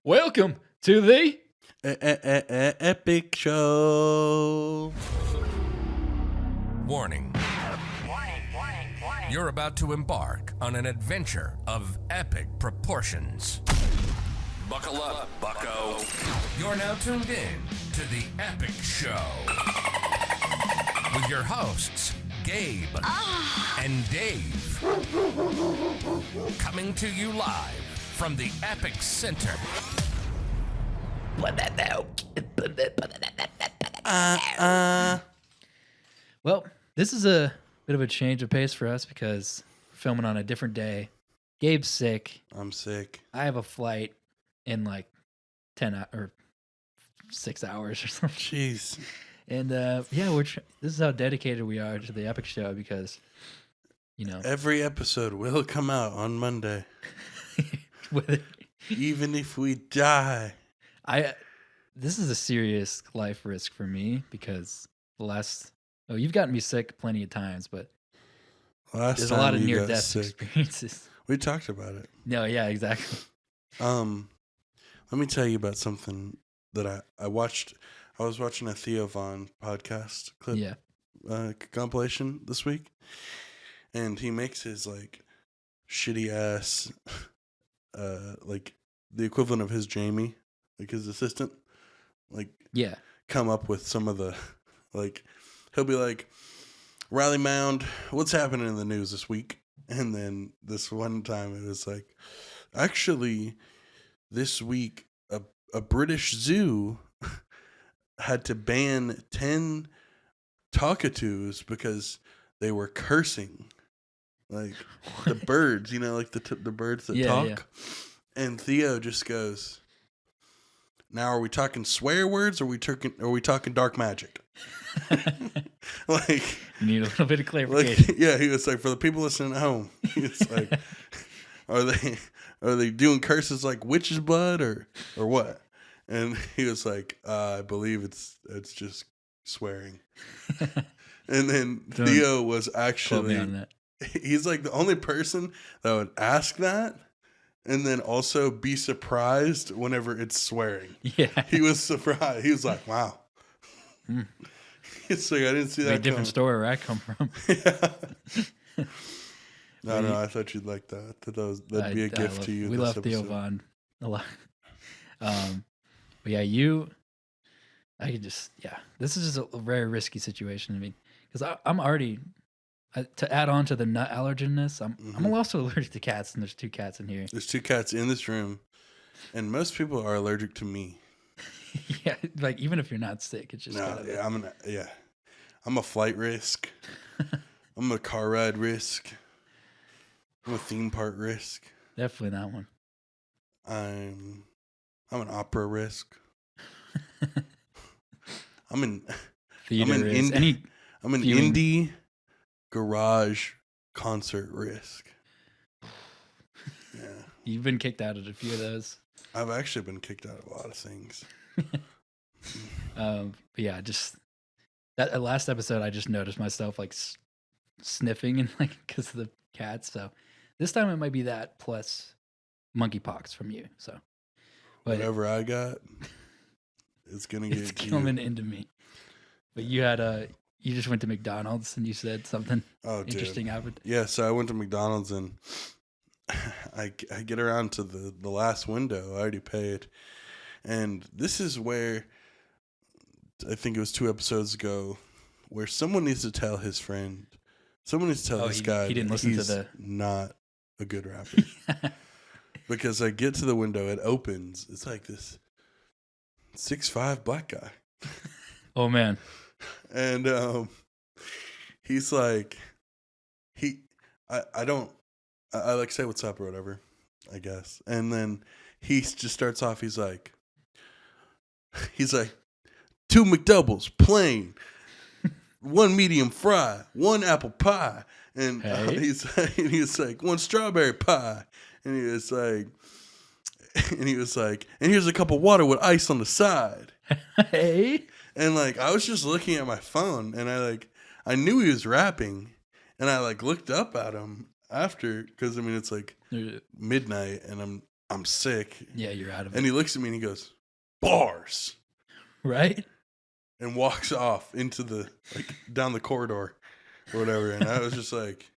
Welcome to the Epic Show. Warning. You're about to embark on an adventure of epic proportions. Buckle up, bucko. You're now tuned in to the Epic Show. With your hosts, Gabe and Dave. Coming to you live from the Epic Center. Well, this is a bit of a change of pace for us because we're filming on a different day. Gabe's sick. I'm sick. I have a flight in like 10 or 6 hours or something. Jeez. And yeah, this is how dedicated we are to the Epic Show because, you know, Every episode will come out on Monday. Even if we die. This is a serious life risk for me because you've gotten me sick plenty of times, but there's a lot of near-death experiences. We talked about it. No, yeah, exactly. Let me tell you about something that I watched. I was watching a Theo Von podcast clip compilation this week, and he makes his like shitty ass like the equivalent of his Jamie, like his assistant, like come up with some of the like he'll be like, Riley Mound, what's happening in the news this week? And then this one time it was like, actually this week a British zoo had to ban 10 cockatoos because they were cursing. Like the birds, you know, like the birds that talk. Yeah. And Theo just goes, now are we talking swear words or are we talking dark magic? Like you need a little bit of clarification. Like, he was like, for the people listening at home, he's like, are they doing curses like witch's blood or what? And he was like, I believe it's just swearing. And then Theo was actually, he's like the only person that would ask that and then also be surprised whenever it's swearing. Yeah. He was surprised. He was like, wow. It's like, I didn't see that. A different story where I come from. Yeah. No, I thought you'd like that. That'd be a gift to you. We love Theo Von a lot. But yeah, this is just a very risky situation. I mean, because I'm already, to add on to the nut allergenness, I'm also allergic to cats, and there's 2 cats in here. There's 2 cats in this room, and most people are allergic to me. Yeah, like even if you're not sick, it's just I'm a flight risk. I'm a car ride risk. I'm a theme park risk. Definitely that one. I'm an opera risk. I'm an indie garage concert risk. Yeah. You've been kicked out of a few of those. I've actually been kicked out of a lot of things. But yeah, just that last episode, I just noticed myself like sniffing and like because of the cats. So this time it might be that plus monkeypox from you. So whatever I got, it's gonna get coming into me. But you had you just went to McDonald's and you said something interesting happened. Yeah, so I went to McDonald's and I get around to the last window. I already paid. And this is where, I think it was 2 episodes ago, where someone needs to tell his friend, someone needs to tell this guy he didn't listen he's not a good rapper. Because I get to the window, it opens. It's like this 6'5" black guy. Oh, man. And he's like, I like say what's up or whatever, I guess. And then he just starts off, he's like 2 McDoubles, plain, 1 medium fry, 1 apple pie. And he's like 1 strawberry pie. And he was like, and here's a cup of water with ice on the side. Hey. And like, I was just looking at my phone and I knew he was rapping and I like looked up at him after, cause I mean, it's like midnight and I'm sick. Yeah, you're out of it. And he looks at me and he goes, bars. Right? And walks off into the, like, down the corridor or whatever. And I was just like,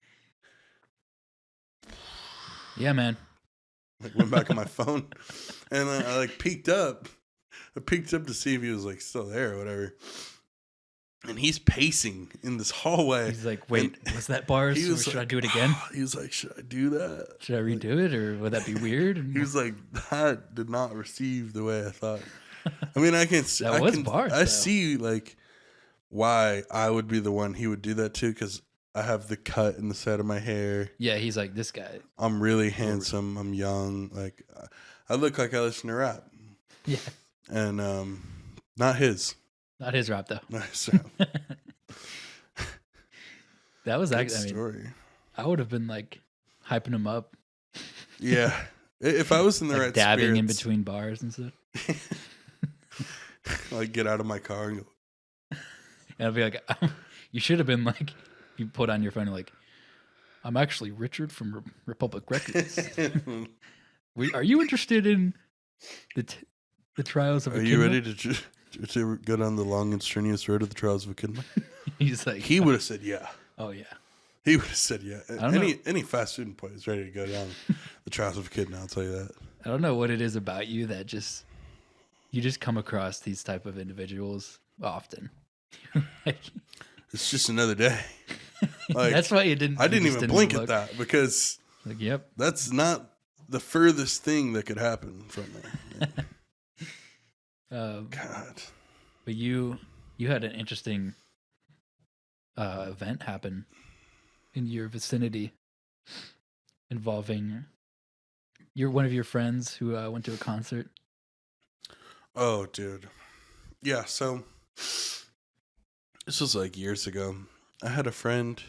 yeah, man. like, went back on my phone. And then I, like, peeked up. I peeked up to see if he was, like, still there or whatever. And he's pacing in this hallway. He's like, wait, was that bars? Or should I do it again? He was like, should I do that? Should I redo it, or would that be weird? He was like, that did not receive the way I thought. I mean, bars. I see, like, why I would be the one he would do that to, because I have the cut in the side of my hair. Yeah, he's like, this guy. I'm really handsome. I'm young. Like, I look like I listen to rap. Yeah. And not his. Not his rap, though. Not his rap. That was Good actually, story. I would have been like hyping him up. Yeah. If I was in the like right dabbing spirits, in between bars and stuff. like, get out of my car and go. And I'd be like, you should have been like, you put on your phone like, I'm actually Richard from Republic Records. Are you interested in the trials of a Are you ready to go down the long and strenuous road of the trials of a kid? He's like, he would have said yeah. Oh yeah. He would have said yeah. I don't know. Any fast food employee is ready to go down the trials of a kid. Now I'll tell you that. I don't know what it is about you that you just come across these type of individuals often. Like, it's just another day. Like, that's why I didn't even blink at that, because like, yep, that's not the furthest thing that could happen from me. God. But you had an interesting event happen in your vicinity involving one of your friends who went to a concert. Oh, dude. Yeah, so this was like years ago. I had a friend.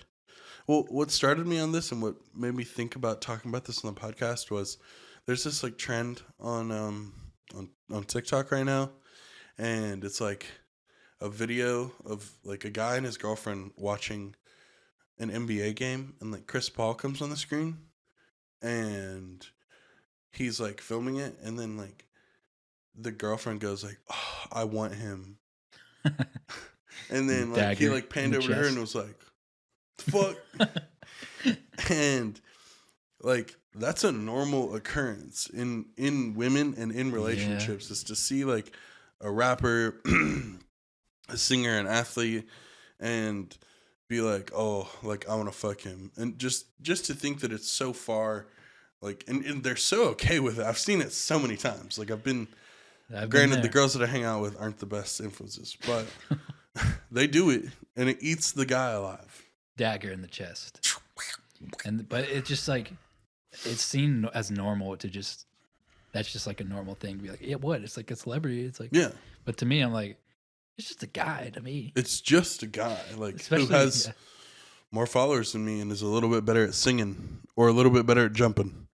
Well, what started me on this and what made me think about talking about this on the podcast was there's this like trend on TikTok right now, and it's like a video of like a guy and his girlfriend watching an NBA game, and like Chris Paul comes on the screen, and he's like filming it, and then like the girlfriend goes like, "Oh, I want him," and then like he like panned over to her and was like, "Fuck," and like that's a normal occurrence in women and in relationships, is to see like a rapper, a singer, an athlete, and be like, oh, like I want to fuck him, and just to think that it's so far, like, and they're so okay with it. I've seen it so many times. Like granted, the girls that I hang out with aren't the best influences, but they do it, and it eats the guy alive. Dagger in the chest, but it's just like it's seen as normal to just. That's just like a normal thing to be like, yeah, what? It's like a celebrity. It's like, yeah. But to me, I'm like, it's just a guy to me. It's just a guy, like, who has more followers than me and is a little bit better at singing or a little bit better at jumping.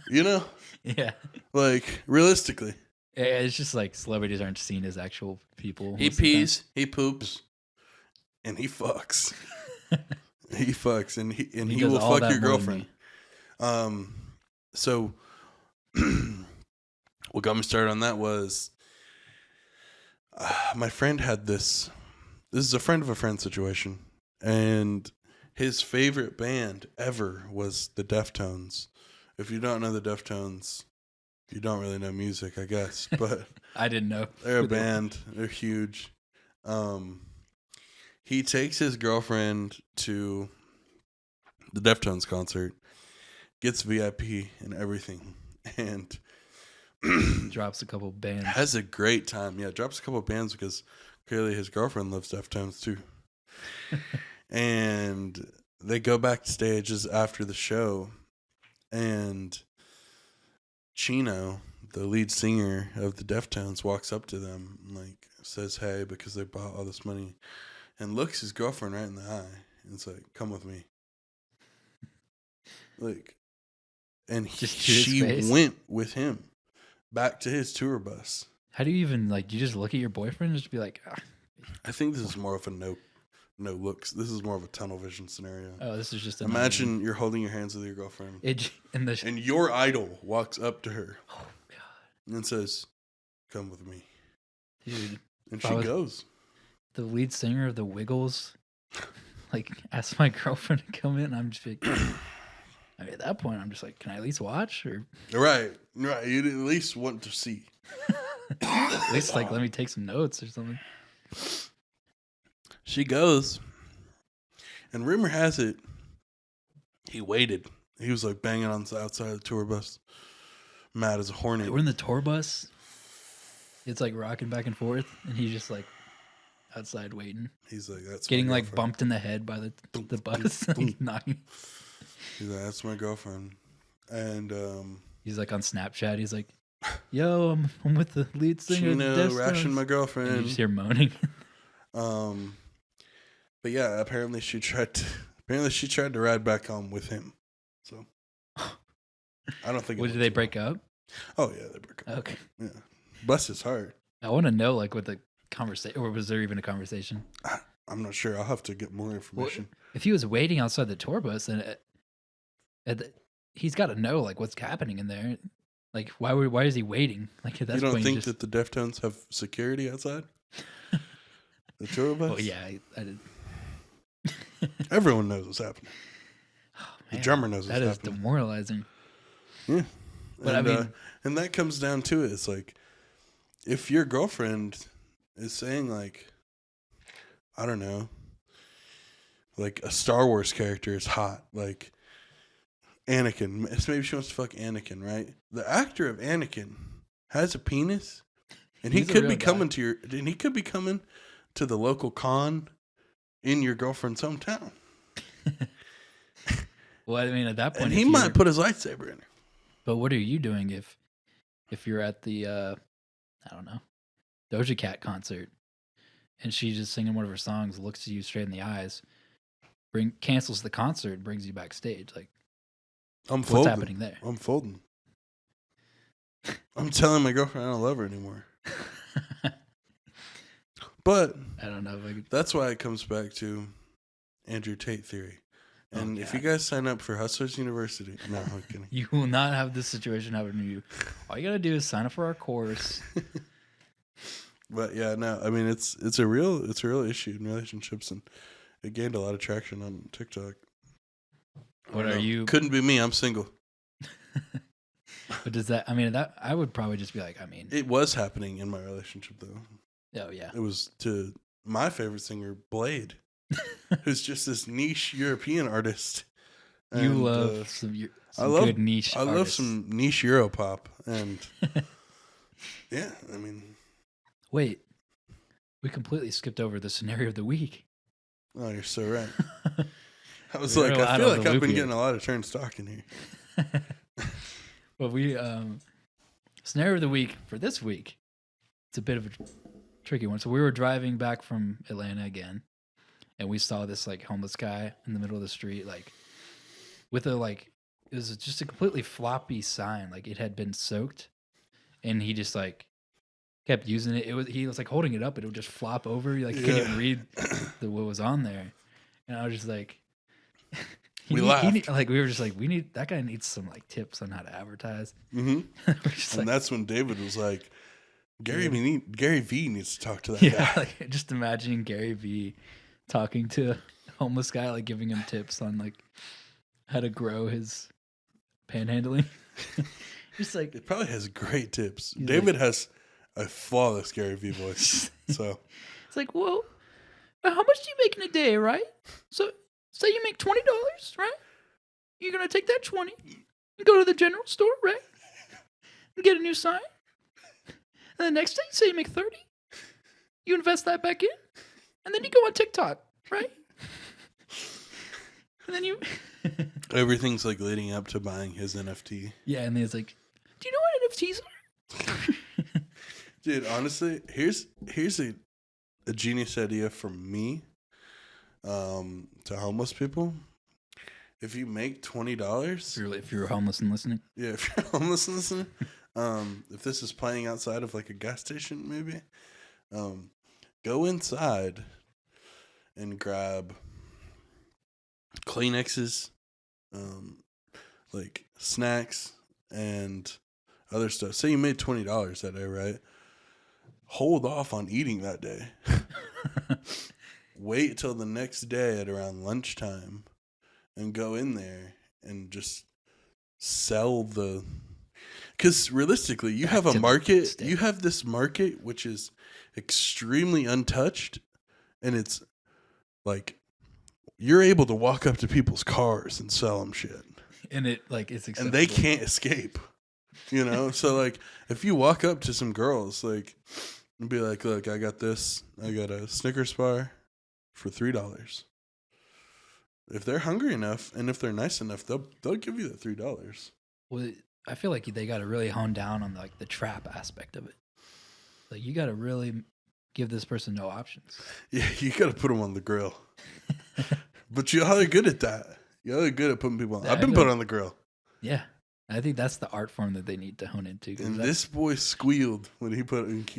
You know? Yeah. Like, realistically. Yeah, it's just like celebrities aren't seen as actual people. He pees, he poops, and he fucks. He fucks, and he will fuck your girlfriend. So what got me started on that was my friend had this is a friend of a friend situation, and his favorite band ever was the Deftones. If you don't know the Deftones, you don't really know music, I guess, but I didn't know. They're a band. They're huge. He takes his girlfriend to the Deftones concert, gets VIP and everything, and drops a couple bands. Has a great time. Yeah, drops a couple bands because clearly his girlfriend loves Deftones too. And they go backstage after the show, and Chino, the lead singer of the Deftones, walks up to them and like says hey because they bought all this money, and looks his girlfriend right in the eye and it's like, come with me. Like, and she went with him back to his tour bus. How do you even, like, you just look at your boyfriend and just be like, ah. I think this is more of a no looks. This is more of a tunnel vision scenario. Oh, this is just imagine you're holding your hands with your girlfriend, and your idol walks up to her. Oh God! And says, "Come with me, dude." And she goes. The lead singer of the Wiggles, like, asked my girlfriend to come in. I'm just like, I mean, at that point, I'm just like, can I at least watch? Or right. You'd at least want to see. At least, like, let me take some notes or something. She goes, and rumor has it, he waited. He was like banging on the outside of the tour bus, mad as a hornet. We're in the tour bus. It's like rocking back and forth, and he's just like outside waiting. He's like, that's getting like bumped in the head by the bus, like, knocking. He's like, that's my girlfriend, and he's like on Snapchat. He's like, "Yo, I'm with the lead singer." Ration my girlfriend. And you just hear moaning. But yeah, apparently she tried to ride back home with him. So I don't think. Did they break up? Oh yeah, they broke up. Okay. Yeah, bless his heart. I want to know, like, what the conversation, or was there even a conversation? I'm not sure. I'll have to get more information. Well, if he was waiting outside the tour bus, then he's got to know, like, what's happening in there. Like, why is he waiting? Like, at that point, you don't think that the Deftones have security outside the tour bus? Oh yeah, I did. Everyone knows what's happening. Oh, the drummer knows what's happening. That is demoralizing. Yeah, but I mean, and that comes down to it. It's like, if your girlfriend is saying, like, I don't know, like a Star Wars character is hot, like Anakin. Maybe she wants to fuck Anakin, right? The actor of Anakin has a penis, and he could be coming to the local con in your girlfriend's hometown. Well, I mean, at that point, and he might put his lightsaber in her. But what are you doing if you're at the I don't know, Doja Cat concert, and she's just singing one of her songs, looks at you straight in the eyes, cancels the concert, and brings you backstage? Like, what's happening there? I'm folding. I'm telling my girlfriend I don't love her anymore. But I don't know. That's why it comes back to Andrew Tate theory. And if you guys sign up for Hustlers University, no, I'm kidding. You will not have this situation happen to you. All you gotta do is sign up for our course. But yeah, no, I mean it's a real issue in relationships, and it gained a lot of traction on TikTok. What are you? Couldn't be me. I'm single. But does that? I mean, that I would probably just be like, I mean, it was happening in my relationship though. Oh yeah, it was to my favorite singer, Blade, who's just this niche European artist. And, you love some good niche. I love some niche Europop, and yeah, I mean, wait, we completely skipped over the scenario of the week. Oh, you're so right. I was like, I feel like I've been getting a lot of turnstock in here. Well, we scenario of the week for this week. It's a bit of a tricky one. So we were driving back from Atlanta again, and we saw this like homeless guy in the middle of the street, like with a like it was just a completely floppy sign, like it had been soaked, and he just like kept using it. He was like holding it up, it would just flop over. Like you couldn't even read what was on there, and I was just like. We laughed. We were just like, that guy needs some like tips on how to advertise. Mm-hmm. And that's when David was like, Gary Vee needs to talk to that guy. Like, just imagining Gary Vee talking to a homeless guy, like giving him tips on like how to grow his panhandling. Just like it probably has great tips. David has a flawless Gary Vee voice. So it's like, well, how much do you make in a day, right? So say you make $20, right? You're gonna take that 20 and go to the general store, right? And get a new sign. And the next day, say you make 30. You invest that back in, and then you go on TikTok, right? And then you everything's like leading up to buying his NFT. Yeah, and then it's like, do you know what NFTs are? Dude, honestly, here's a genius idea from me. To homeless people, if you make $20, if you're homeless and listening, if you're homeless and listening, if this is playing outside of like a gas station, maybe, go inside and grab Kleenexes, like snacks and other stuff. Say you made $20 that day, right? Hold off on eating that day. Wait till the next day at around lunchtime and go in there and just sell the... Because realistically, you have a market. You have this market which is extremely untouched, and it's like you're able to walk up to people's cars and sell them shit, and it's acceptable. And they can't escape. So like if you walk up to some girls like and be like, look, I got this. I got a Snickers bar for $3. If they're hungry enough and if they're nice enough, they'll give you the $3. Well, I feel like they got to really hone down on like the trap aspect of it. Like you got to really give this person no options. Yeah, you got to put them on the grill. But y'all are good at that. Y'all are good at putting people on. Yeah, I've been put on the grill. Yeah. I think that's the art form that they need to hone into. And this boy squealed when he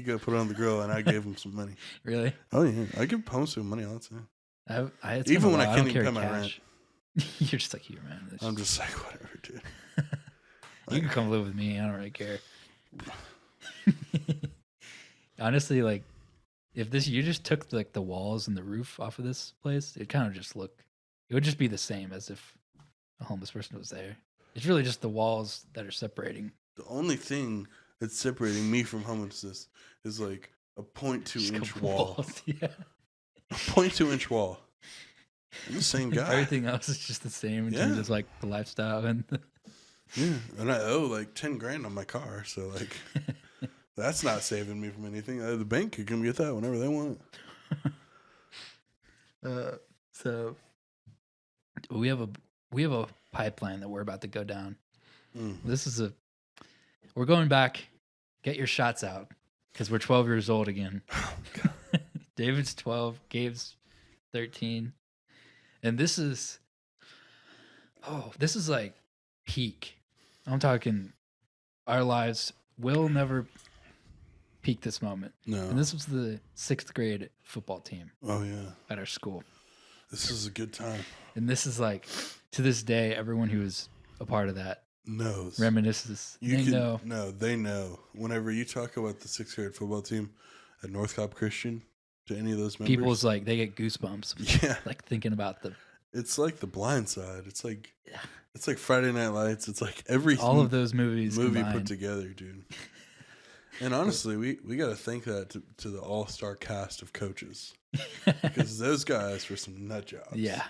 got put on the grill, and I gave him some money. Really? Oh yeah, I give homeless money all the time. Even when I can't even pay my rent. You're just like, here, man. I'm just like, whatever, dude. You can come live with me. I don't really care. Honestly, like, if you just took like the walls and the roof off of this place, it kind of just it would just be the same as if a homeless person was there. It's really just the walls that are separating. The only thing that's separating me from homelessness is like a 0.2-inch wall. Yeah. A 0.2-inch wall. I'm the same guy. Everything else is just the same in terms of like the lifestyle and yeah, and I owe like $10,000 on my car, so like that's not saving me from anything. The bank could come get that whenever they want. So we have a pipeline that we're about to go down. We're going back. Get your shots out because we're 12 years old again. David's 12, Gabe's 13, and this is like peak. I'm talking our lives will never peak this moment. No. And this was the 6th grade football team. Oh yeah. At our school. This is a good time. And this is like, to this day, everyone who was a part of that knows. Reminisces. They know. Whenever you talk about the 6th grade football team at North Cobb Christian to any of those members, people's like, they get goosebumps. Yeah. Like thinking about it's like The Blind Side. It's like Friday Night Lights. It's like everything. All of those movies put together, dude. And honestly, we got to thank that to the all-star cast of coaches because those guys were some nut jobs. Yeah,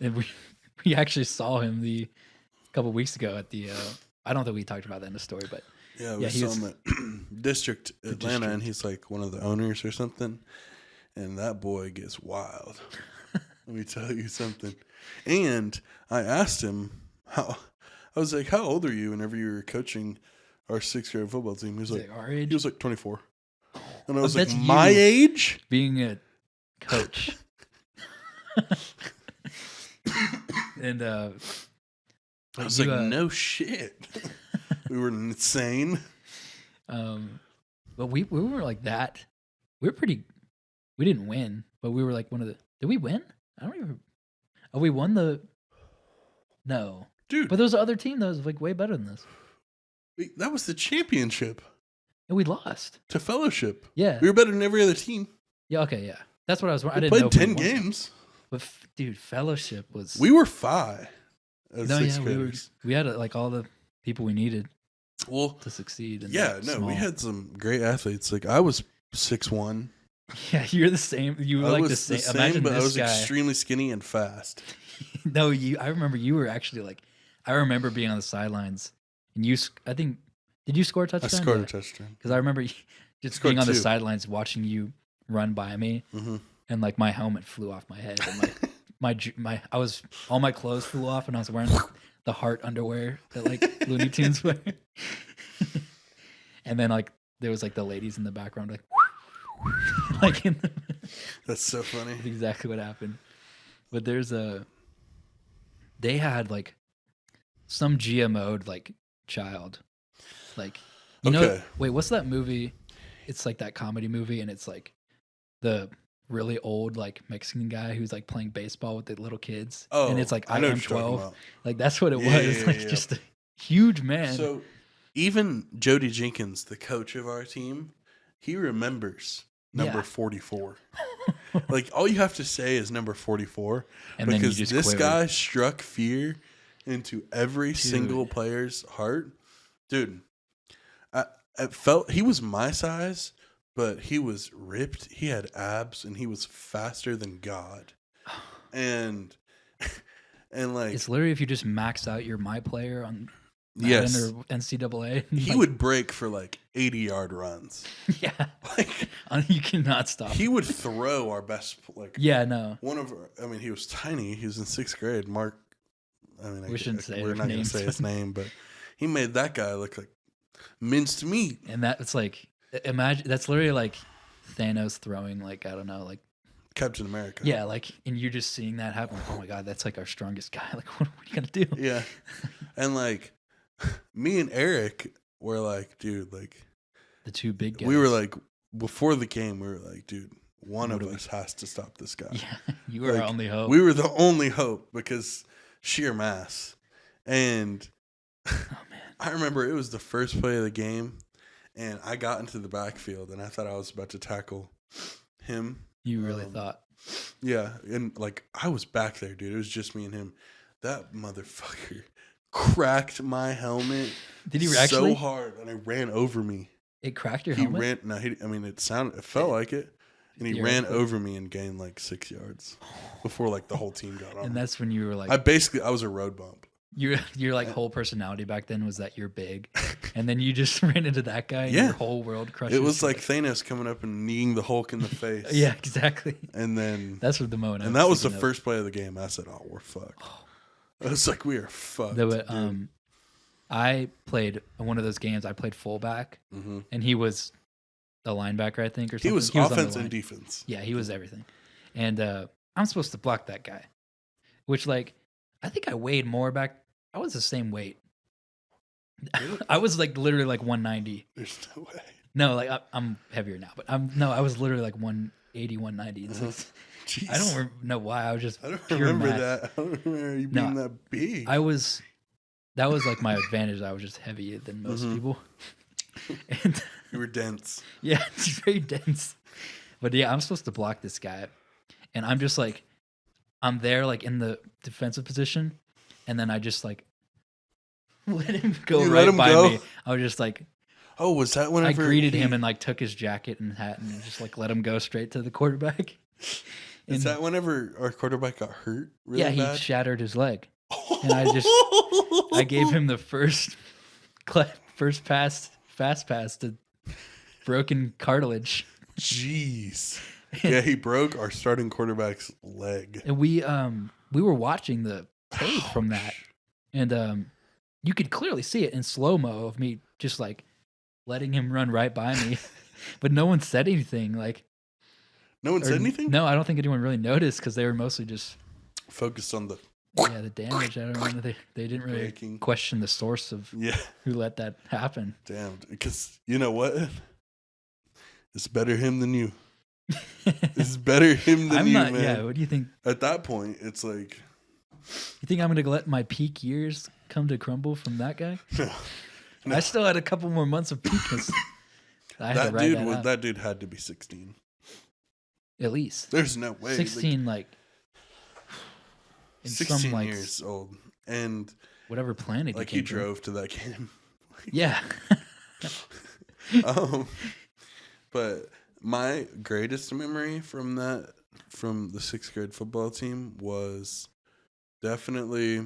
and we actually saw him a couple weeks ago at the. I don't think we talked about that in the story, but we saw him at District Atlanta, and he's like one of the owners or something. And that boy gets wild. Let me tell you something. And I asked him I was like, how old are you whenever you were coaching our 6th grade football team? He was like, our age? He was like 24. And I was like, my age? Being a coach. And I was like, no shit. We were insane. But we were like that. We didn't win, but we were like did we win? I don't even. Oh, we won no. Dude. But there was another team that was like way better than this. That was the championship. And we lost. To fellowship. Yeah. We were better than every other team. Yeah, okay, yeah. That's what I was wondering. We played 10 games. But dude, fellowship was... We were 5 as 6th graders. We had like all the people we needed to succeed. We had some great athletes. Like I was 6'1". Yeah, you're the same. You were like the same. Imagine but this I was guy. extremely skinny and fast. No, I remember you were actually like, I remember being on the sidelines, and did you score a touchdown? I scored a touchdown. Because I remember just being on the sidelines watching you run by me, and like my helmet flew off my head, and like all my clothes flew off, and I was wearing the heart underwear that like Looney Tunes wear, and then like there was like the ladies in the background like. Like that's so funny. That's exactly what happened. But they had like some GMO'd like child, like you know. Wait, what's that movie? It's like that comedy movie, and it's like the really old like Mexican guy who's like playing baseball with the little kids. Oh, And it's like I know I what am you're talking 12. about. Like that's what it Yeah, was. yeah, Like yeah. just a huge man. So even Jody Jenkins, the coach of our team, he remembers number 44. Like all you have to say is number 44, and then you because just this quivered. guy struck fear into every single player's heart. Dude, I felt he was my size, but he was ripped. He had abs, and he was faster than God. And like it's literally if you just max out your my player on yes, or NCAA, he like, would break for like 80-yard runs. Yeah, Like you cannot stop. he would throw our best Yeah, no. one of our, I mean, he was tiny. He was in 6th grade. Mark. I mean, we're not going to say his name, but he made that guy look like minced meat. And that's like, imagine that's literally like Thanos throwing like I don't know, like Captain America. Yeah, like, and you're just seeing that happen. Like, oh my god, that's like our strongest guy. Like, what are you gonna do? Yeah, and like me and Eric were like, dude, like the two big guys. We were like, before the game, we were like, dude, one of us has to stop this guy. Yeah, you were our only hope. We were the only hope because sheer mass. And oh man, I remember it was the first play of the game, and I got into the backfield, and I thought I was about to tackle him. You really thought? Yeah, and like I was back there, dude. It was just me and him. That motherfucker cracked my helmet. Did he actually? So hard, and it ran over me. It cracked your helmet? It felt like it. And he ran over me and gained like 6 yards before like the whole team got on. And that's when you were like, I was a road bump. Your like whole personality back then was that you're big, and then you just ran into that guy, and your whole world crushed. It was like Thanos coming up and kneeing the Hulk in the face. Yeah, exactly. And then that's what the moment. And that was the first play of the game. I said, "Oh, we're fucked." I was like, "We are fucked." I played one of those games. I played fullback, and he was a linebacker, I think, or something. He was offense and defense. Yeah, he was everything. And I'm supposed to block that guy, which like I think I weighed more back. I was the same weight. Really? I was like literally like 190. There's no way. No, like I'm heavier now, but I was literally like 180, 190. I don't know why. I was just. I don't remember that. I don't remember you being that big. That was like my advantage. I was just heavier than most people. And you were dense. Yeah, it's very dense. But yeah, I'm supposed to block this guy, and I'm just like, I'm there like in the defensive position, and then I just like let him go right by me. I was just like, oh, was that whenever I greeted him and like took his jacket and hat and just like let him go straight to the quarterback. Is that whenever our quarterback got hurt? Really yeah, bad? He shattered his leg, and I gave him the first fast pass to broken cartilage. Jeez. Yeah, he broke our starting quarterback's leg. And we were watching the tape from that, and you could clearly see it in slow-mo of me just like letting him run right by me, but no one said anything. Like, no one said anything? No, I don't think anyone really noticed because they were mostly just focused on the damage. I don't know. They didn't really question the source of who let that happen. Damn, because you know what? It's better him than you. It's better him than you, man. Yeah, what do you think? At that point, it's like... You think I'm going to let my peak years come to crumble from that guy? No. I still had a couple more months of peakness. That dude had to be 16. At least. There's no way. 16, like 16 years old. And whatever planet like he drove to that game. Yeah. But my greatest memory from the 6th grade football team was definitely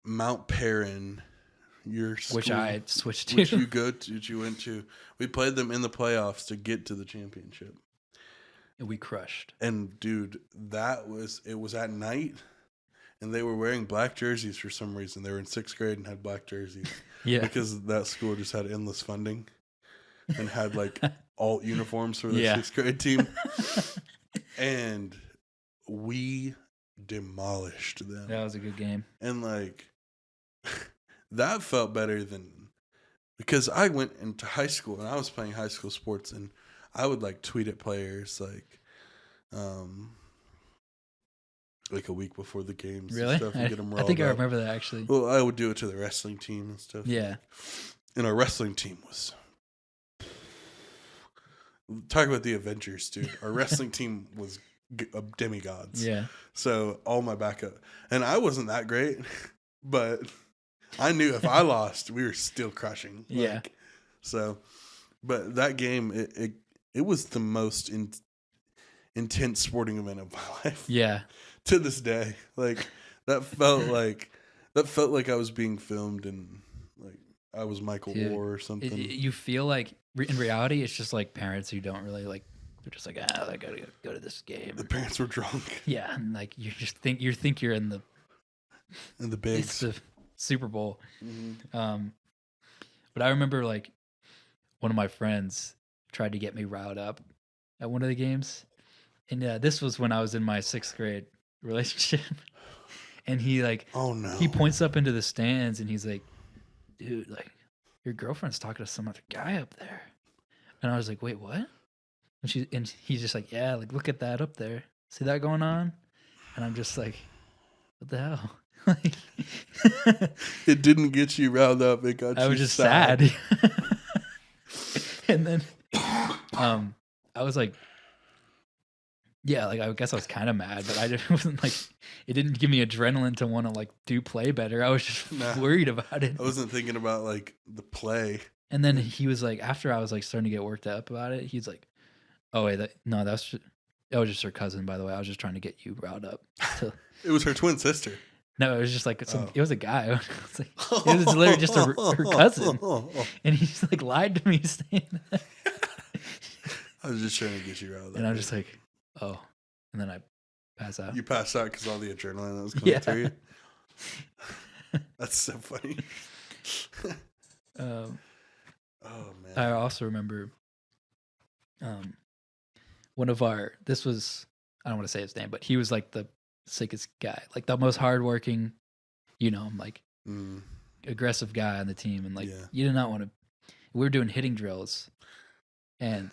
Mount Perrin, your school, which I switched to. Which you went to. We played them in the playoffs to get to the championship. And we crushed. And dude, it was at night, and they were wearing black jerseys for some reason. They were in 6th grade and had black jerseys. Yeah. Because that school just had endless funding and had like alt uniforms for the 6th grade team. And we demolished them. That was a good game. And like that felt better than because I went into high school and I was playing high school sports, and I would like tweet at players like a week before the games Really? and stuff and get them riled I think up. I remember that actually. Well, I would do it to the wrestling team and stuff. Yeah. And our wrestling team was... Talk about the Avengers, dude. Our wrestling team was demigods. Yeah. So all my backup... And I wasn't that great, but I knew if I lost, we were still crushing. Yeah. So, but that game, it was the most intense sporting event of my life. Yeah. To this day, like that felt like I was being filmed and like I was Michael Moore or something. You feel like in reality, it's just like parents who don't really like. They're just like, I gotta go to this game. The parents were drunk. Yeah, and like you think you're in the bigs. It's the Super Bowl. Mm-hmm. But I remember like one of my friends tried to get me riled up at one of the games, and this was when I was in my 6th grade relationship, and he like, oh no, he points up into the stands and he's like, dude, like your girlfriend's talking to some other guy up there, and I was like, wait, what? And he's just like, yeah, like look at that up there, see that going on? And I'm just like, what the hell? Like, it didn't get you riled up. It got you. I was just sad. And then, I was like, yeah, like I guess I was kind of mad, but I wasn't like, it didn't give me adrenaline to want to like play better. I was just worried about it. I wasn't thinking about like the play. And then he was like, after I was like starting to get worked up about it, he's like, oh wait, that was just her cousin, by the way. I was just trying to get you riled up. It was her twin sister. No, it was just like it was a guy. It was, like, it was literally just her cousin, and he just like lied to me saying that. I was just trying to get you riled up. And I'm just like, oh, and then I pass out. You passed out because all the adrenaline that was coming through you. That's so funny. Oh man! I also remember, one of this was, I don't want to say his name, but he was like the sickest guy, like the most hardworking, like aggressive guy on the team, and like you did not want to. We were doing hitting drills, and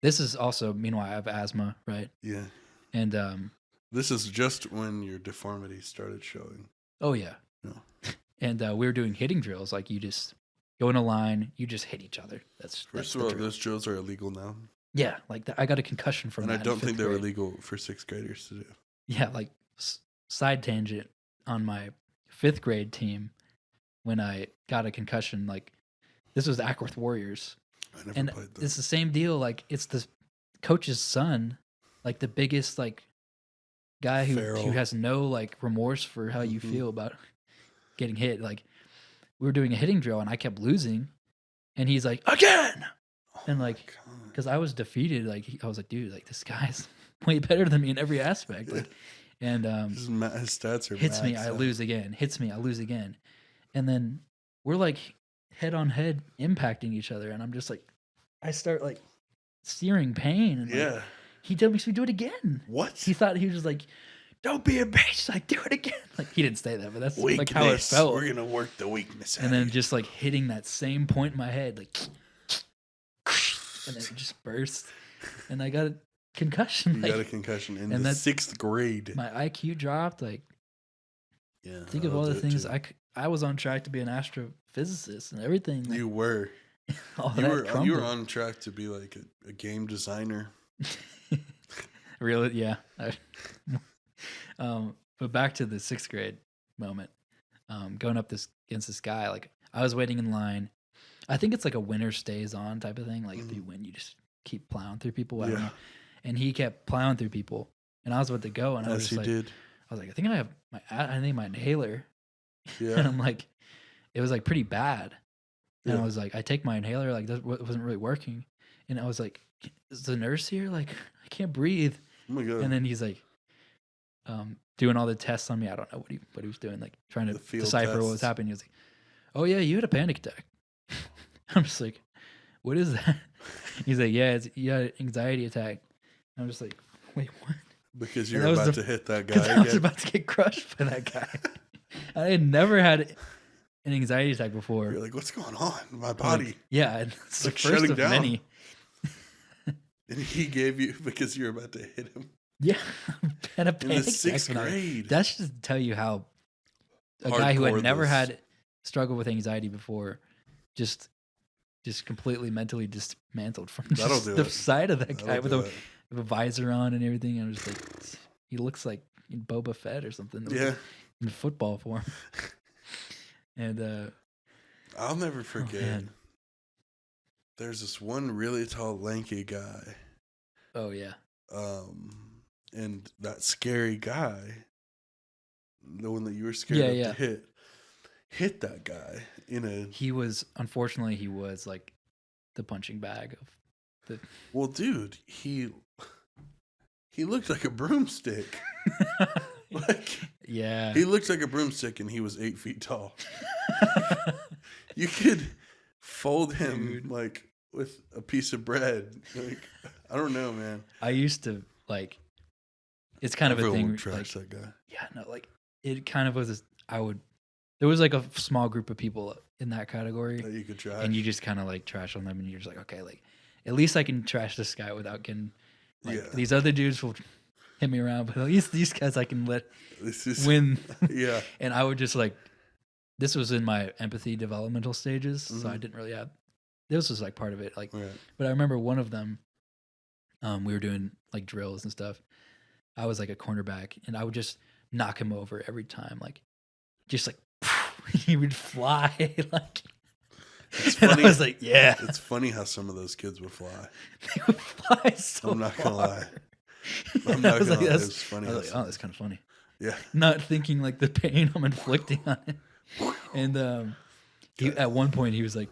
this is also, meanwhile, I have asthma, right? Yeah. And this is just when your deformity started showing. Oh yeah. No. And we were doing hitting drills, like you just go in a line, you just hit each other. That's first of all, those drills are illegal now. Yeah, like I got a concussion from that. And I don't think they were legal for 6th graders to do. Yeah, like side tangent, on my 5th grade team, when I got a concussion, like this was the Ackworth Warriors. I never played them. It's the same deal. Like it's the coach's son, like the biggest like guy who has no like remorse for how you feel about getting hit. Like we were doing a hitting drill and I kept losing, and he's like, again, and like because I was defeated. Like I was like, dude, like this guy's way better than me in every aspect. Like, and his stats are hits me, I lose again. Hits me, I lose again, and then we're like head on head impacting each other, and I'm just like, I start like searing pain. And like, he makes me do it again. What? He thought he was just like, don't be a bitch, like do it again. Like he didn't say that, but that's weakness. Like how it felt. We're gonna work the weakness. And then just like hitting that same point in my head, like, and then it just burst, and I got a concussion. You got a concussion in the 6th grade. My IQ dropped. Like, think of all the things I was on track to be an astrophysicist and everything. Like, you were. You were on track to be like a game designer. Really? Yeah. But back to the 6th grade moment. Going up against this guy, like I was waiting in line. I think it's like a winner stays on type of thing. Like if you win, you just keep plowing through people. I don't know. And he kept plowing through people, and I was about to go, and I was just like, I was like, I think I have my inhaler. Yeah. And I'm like, it was like pretty bad. And I was like, I take my inhaler, like that wasn't really working. And I was like, is the nurse here? Like, I can't breathe. Oh my God. And then he's like, doing all the tests on me. I don't know what he was doing, like trying to decipher what was happening. He was like, oh yeah, you had a panic attack. I'm just like, what is that? He's like, yeah, you had an anxiety attack. And I'm just like, wait, what? Because you're about to hit that guy again. I was about to get crushed by that guy. I had never had an anxiety attack before. You're like, what's going on in my body? Like, yeah, it's like the first of down. many. And he gave you because you were about to hit him. Yeah, had a panic in the 6th grade. That's just to tell you how a Hardcore guy who had never this. had struggled with anxiety before, just completely mentally dismantled from just the side of that guy with a visor on and everything. I'm just like, he looks like Boba Fett or something. Yeah, in football form. And I'll never forget. There's this one really tall, lanky guy. Oh yeah. And that scary guy, the one that you were scared of to hit that guy in a. Unfortunately, he was like the punching bag of the. Well, dude, he looked like a broomstick. Yeah, he looked like a broomstick, and he was 8 feet tall. You could fold him like with a piece of bread. Like, I don't know, man. I used to like. It's kind Everyone of a thing. Would trash like, that guy. Yeah, no, like it kind of was. There was like a small group of people in that category that you could trash, and you just kind of like trash on them, and you're just like, okay, like at least I can trash this guy without getting like these other dudes will hit me around, but at least these guys I can let win. Yeah, and I would just like. This was in my empathy developmental stages, so I didn't really have. This was like part of it, like. Right. But I remember one of them. We were doing like drills and stuff. I was like a cornerback, and I would just knock him over every time, like, just like he would fly, like. It's funny. I was like, yeah. It's funny how some of those kids would fly. They would fly so I'm not far. gonna lie. I'm not gonna lie. It's funny. I was like, oh, that's kind of funny. Yeah. Not thinking like the pain I'm inflicting on him. And he, at one point he was like,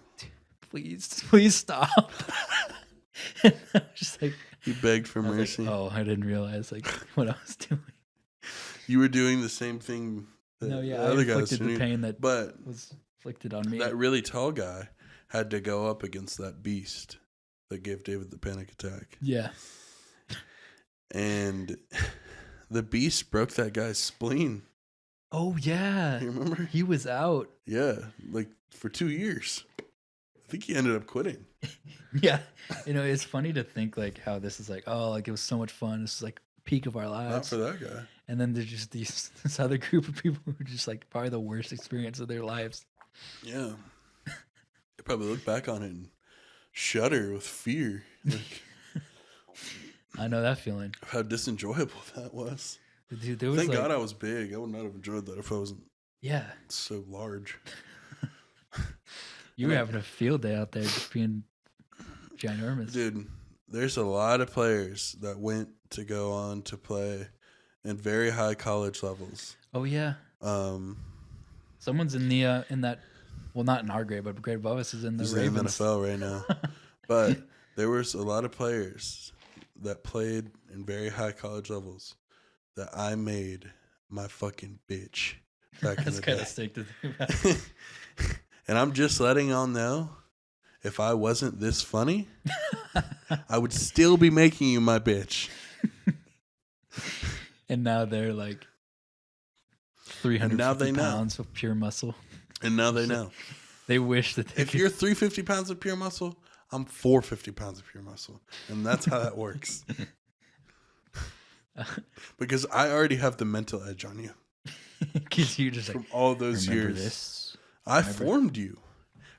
please stop. And I was just like, he begged for mercy. Like, oh, I didn't realize like what I was doing. You were doing the same thing that the other guy was doing. The pain that but was inflicted on me. That really tall guy had to go up against that beast that gave David the panic attack. Yeah. And the beast broke that guy's spleen. Oh, yeah. You remember? He was out. Yeah, like for 2 years. I think he ended up quitting. Yeah. You know, it's funny to think like how this is like, oh, like it was so much fun. This is like peak of our lives. Not for that guy. And then there's just this other group of people who are just like probably the worst experience of their lives. Yeah. They probably look back on it and shudder with fear. Like, I know that feeling. How disenjoyable that was. Dude, there was Thank God I was big. I would not have enjoyed that if I wasn't so large. You were having a field day out there just being ginormous. Dude, there's a lot of players that went to go on to play in very high college levels. Oh, yeah. Someone's in the in that, well, not in our grade, but grade above us is in the Ravens. In the NFL right now. But there was a lot of players that played in very high college levels that I made my fucking bitch back in the day. That's kind of sick to think about. And I'm just letting y'all know, if I wasn't this funny, I would still be making you my bitch. And now they're like 350 pounds of pure muscle. And now they know. They wish that they if you're 350 pounds of pure muscle, I'm 450 pounds of pure muscle. And that's how that works. Because I already have the mental edge on you. Because you just from all those years. This? I formed you.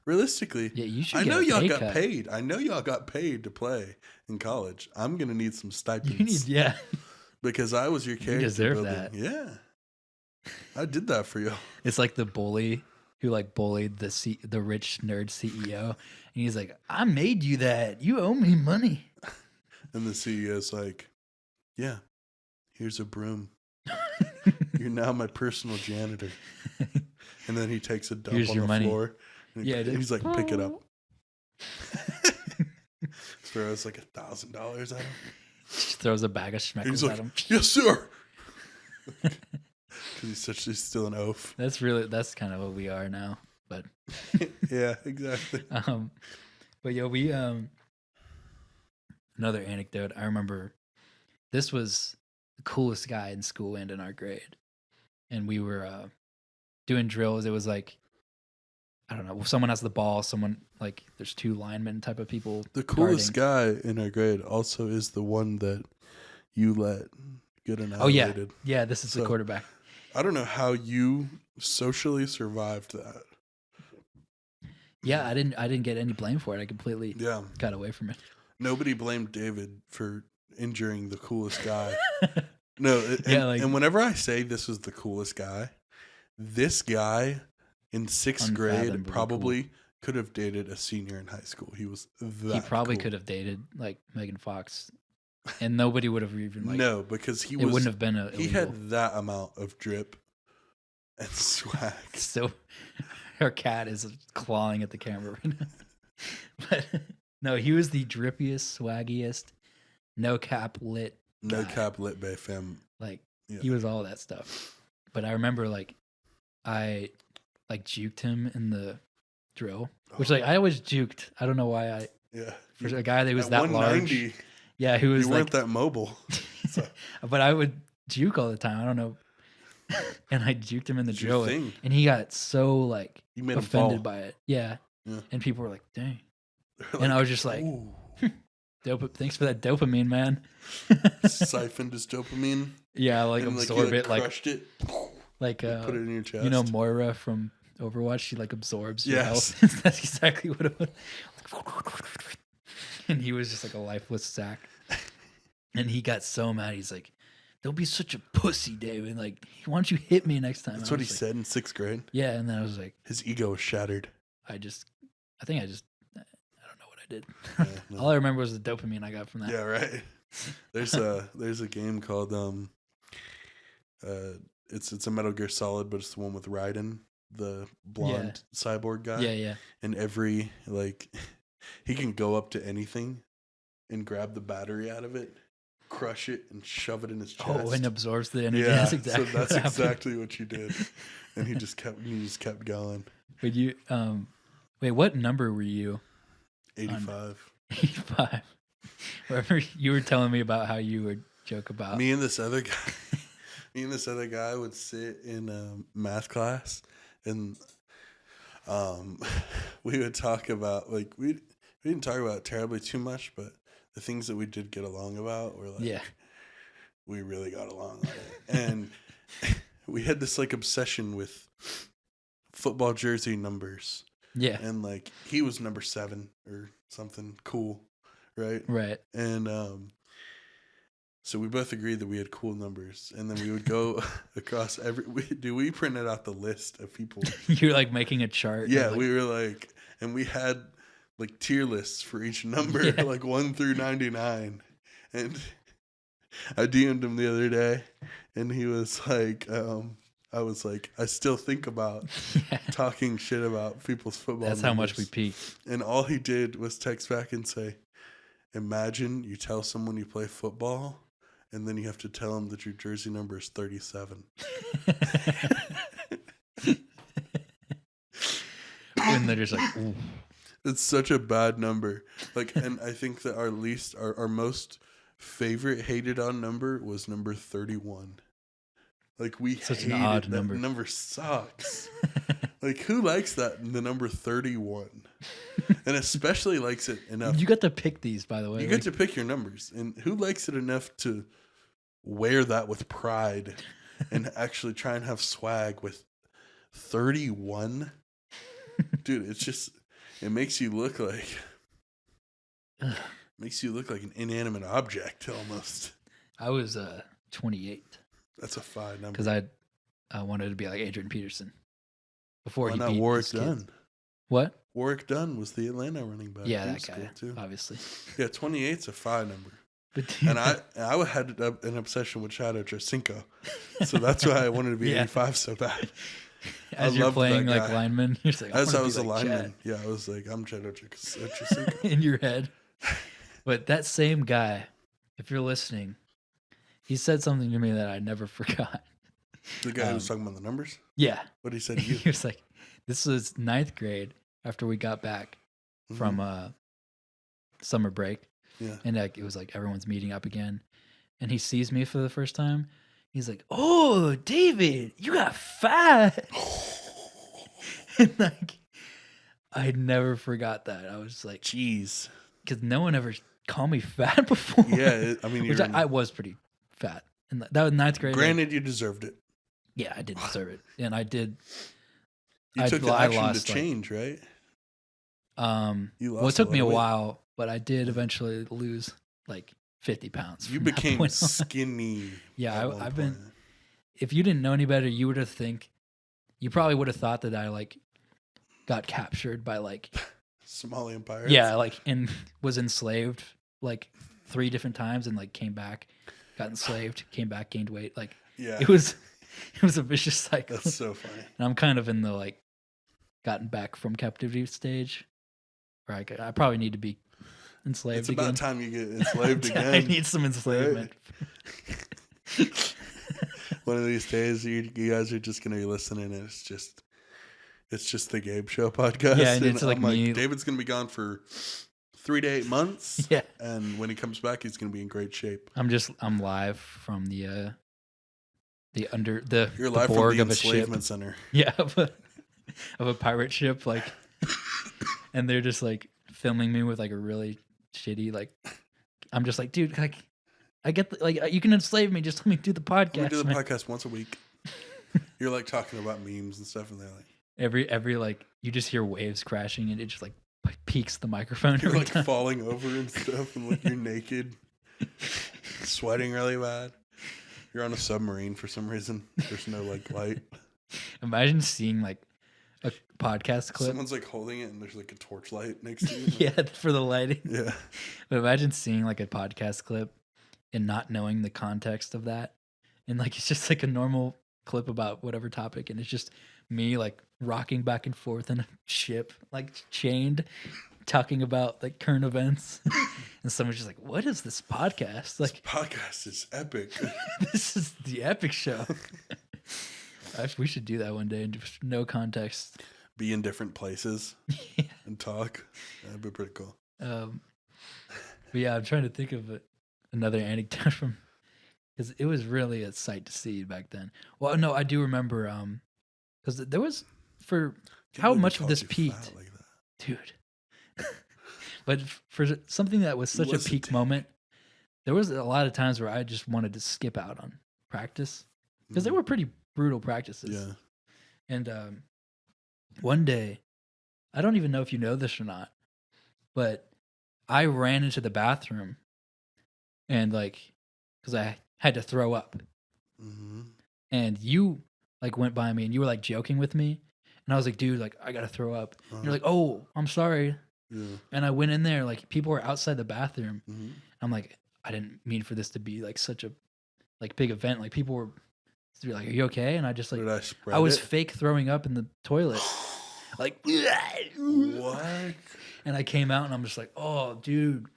Realistically, yeah, you should. I know y'all got paid. I know y'all got paid to play in college. I'm gonna need some stipends. Because I was your character. You deserve building. that. Yeah, I did that for you. It's like the bully who like bullied the rich nerd CEO, and he's like, "I made you that. You owe me money." And the CEO's like, "Yeah, here's a broom. You're now my personal janitor." And then he takes a dump on the floor. And he's like, pick it up. Throws like $1,000 at him. Just throws a bag of schmeckles at him. Yes, sir. Because he's still an oaf. That's kind of what we are now. But yeah, exactly. But yeah, we another anecdote. I remember this was the coolest guy in school and in our grade, and we were doing drills. It was like I don't know, someone has the ball, someone like there's two linemen type of people. The coolest guy in our grade also is the one that you let get annihilated. Oh yeah, this is the quarterback. I don't know how you socially survived that. Yeah, I didn't get any blame for it. I completely got away from it. Nobody blamed David for injuring the coolest guy. No, and whenever I say this was the coolest guy, this guy in 6th grade probably could have dated a senior in high school. He was that He probably cool. could have dated like Megan Fox, and nobody would have even like. No, because it wouldn't have been He had that amount of drip and swag. So, our cat is clawing at the camera right now. But no, he was the drippiest, swaggiest, no cap lit Bay fam. Like he was all that stuff. But I remember like I like juked him in the drill, which like I always juked. I don't know why for a guy that was that large. Yeah, who was you weren't that mobile. So. But I would juke all the time. I don't know. And I juked him in the drill, and he got so like offended by it. Yeah. And people were like, "Dang," and I was just like, thanks for that dopamine, man." Siphoned his dopamine. Yeah, like and absorb it, crushed it. Like put it in your chest. You know Moira from Overwatch, she like absorbs your health. That's exactly what it was. And he was just like a lifeless sack. And he got so mad. He's like, "Don't be such a pussy, David. Like, why don't you hit me next time?" That's what he said in 6th grade. Yeah, and then I was like, his ego was shattered. I don't know what I did. All I remember was the dopamine I got from that. Yeah, right. There's a game called it's a Metal Gear Solid, but it's the one with Raiden, the blonde cyborg guy. Yeah. And every he can go up to anything and grab the battery out of it, crush it, and shove it in his chest. Oh, and absorbs the energy. Yeah, that's exactly what you did. And he just kept going. But you wait, what number were you? 85. 85. Wherever you were telling me about how you would joke about me and this other guy would sit in math class, and we would talk about like we didn't talk about it terribly too much, but the things that we did get along about were like we really got along on it. And we had this like obsession with football jersey numbers. Yeah. And like he was number 7 or something cool, right? Right. And so we both agreed that we had cool numbers, and then we would go across we printed out the list of people. You're like making a chart. Yeah, we were like, and we had like tier lists for each number, like 1 through 99. And I DM'd him the other day, and he was like, I was like, I still think about talking shit about people's football. That's numbers. How much we peaked. And all he did was text back and say, "Imagine you tell someone you play football, and then you have to tell them that your jersey number is 37. And they're just like, ooh. It's such a bad number. Like, and I think that our most favorite hated on number was number 31. Like, we such hated an odd that number. Number sucks. Like, who likes that? The number 31, and especially likes it enough. You got to pick these, by the way. You get to pick your numbers, and who likes it enough to wear that with pride and actually try and have swag with 31? Dude, it's just, it makes you look like an inanimate object almost. I was 28. That's a 5 number. Because I wanted to be like Adrian Peterson before Why he not beat Warwick his kids. Dunn? What? Warwick Dunn was the Atlanta running back. Yeah, He that guy, was cool too. obviously. Yeah, 28's a 5 number. But And I had an obsession with Shadow Jacinko. So that's why I wanted to be 85 so bad. As you're playing like lineman, you're like, as I was a lineman, yeah, I was like, I'm Shadow Jacinko. In your head. But that same guy, if you're listening, he said something to me that I never forgot. The guy who was talking about the numbers? Yeah. What he said to you? He was like, this was 9th grade after we got back from summer break. Yeah. And like it was like everyone's meeting up again. And he sees me for the first time. He's like, "Oh, David, you got fat." And like I never forgot that. I was like, jeez, because no one ever called me fat before. Yeah, I mean, I was pretty fat, and that was 9th grade. Granted, you deserved it. Yeah, I did deserve it, and I did. You took the action to change, right? Well, it took me a while, but I did eventually lose like 50 pounds. You became skinny. Yeah, I've been. If you didn't know any better, you probably would have thought that I like got captured by like Somalian pirates. Yeah, like and was enslaved like 3 different times and like came back, got enslaved, came back, gained weight. Like it was a vicious cycle. That's so funny. And I'm kind of in the like gotten back from captivity stage. Or I probably need to be enslaved. It's about time you get enslaved again. I need some enslavement. Right? One of these days, you guys are just gonna be listening, and it's just the Gabe Show podcast. Yeah, and it's like me. David's gonna be gone for 3 to 8 months. Yeah, and when he comes back, he's gonna be in great shape. I'm live from the You're the live Borg from the of a ship. enslavement center. Yeah, of a pirate ship, like, and they're just like filming me with like a really shitty like. I'm just like, dude, like, I get like you can enslave me, just let me do the podcast. We do the podcast once a week. You're like talking about memes and stuff, and they're like every like you just hear waves crashing, and it just like peaks the microphone. You're like time. falling over and stuff, and like you're naked, sweating really bad. You're on a submarine for some reason. There's no like light. Imagine seeing like a podcast clip. Someone's like holding it, and there's like a torchlight next to you. Yeah, for the lighting. Yeah. But imagine seeing like a podcast clip and not knowing the context of that, and like it's just like a normal clip about whatever topic, and it's just me like rocking back and forth in a ship, like chained, talking about like current events. And someone's just like, what is this podcast? Like, this podcast is epic. This is the epic show. We should do that one day and just no context. Be in different places and talk. That'd be pretty cool. But yeah, I'm trying to think of another anecdote from, because it was really a sight to see back then. Well, no, I do remember, because there was, for how much of this peaked, like that. Dude. But for something that was such a peak moment, there was a lot of times where I just wanted to skip out on practice because they were pretty brutal practices. Yeah. And one day, I don't even know if you know this or not, but I ran into the bathroom and like, because I had to throw up. Mm-hmm. And you like went by me and you were like joking with me. And I was like, dude, like I got to throw up. And you're like, oh, I'm sorry. Yeah. And I went in there, like people were outside the bathroom. Mm-hmm. I'm like, I didn't mean for this to be like such a like big event. Like people were to be like, are you okay? And I just like, I was fake throwing up in the toilet. Like, what? And I came out and I'm just like, oh, dude,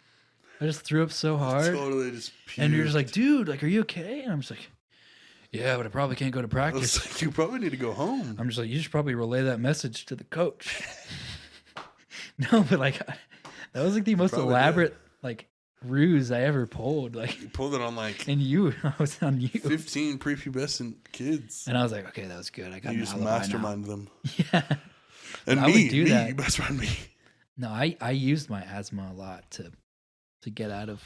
I just threw up so hard. Totally just puked. And you're just like, dude, like, are you okay? And I'm just like, yeah, but I probably can't go to practice. Like, you probably need to go home. I'm just like, you should probably relay that message to the coach. No, but like, that was like the most elaborate like ruse I ever pulled. Like, you pulled it on like, and I was on you. 15 prepubescent kids. And I was like, okay, that was good. I got you just mastermind them. Yeah. And I would do that. You mastermind me. No, I used my asthma a lot to get out of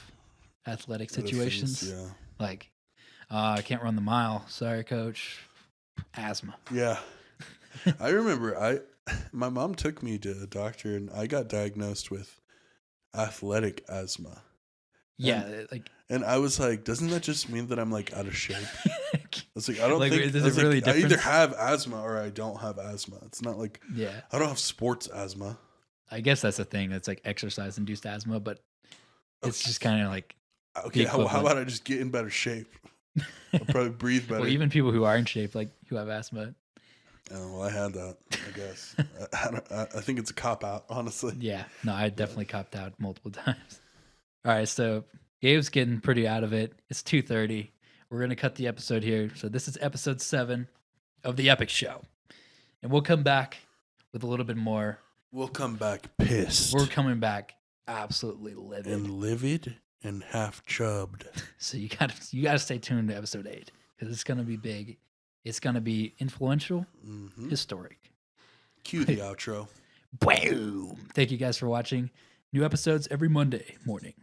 athletic situations. Yeah. Like, I can't run the mile. Sorry, coach. Asthma. Yeah. I remember my mom took me to a doctor and I got diagnosed with athletic asthma. Yeah. And I was like, doesn't that just mean that I'm like out of shape? I was like, I don't like, think there's a really I either have asthma or I don't have asthma. It's not like, I don't have sports asthma. I guess that's the thing. That's like exercise induced asthma, but it's just kind of like, okay, how about I just get in better shape? I'll probably breathe better. Well, even people who are in shape, like who have asthma. Oh, well, I had that, I guess. I think it's a cop-out, honestly. Yeah. No, I definitely copped out multiple times. All right, so Gabe's getting pretty out of it. It's 2:30. We're going to cut the episode here. So this is episode 7 of The Epic Show. And we'll come back with a little bit more. We'll come back pissed. We're coming back absolutely livid. And livid and half chubbed. So you gotta stay tuned to episode 8 because it's going to be big. It's going to be influential, historic. Cue the outro. Boom. Thank you guys for watching. New episodes every Monday morning.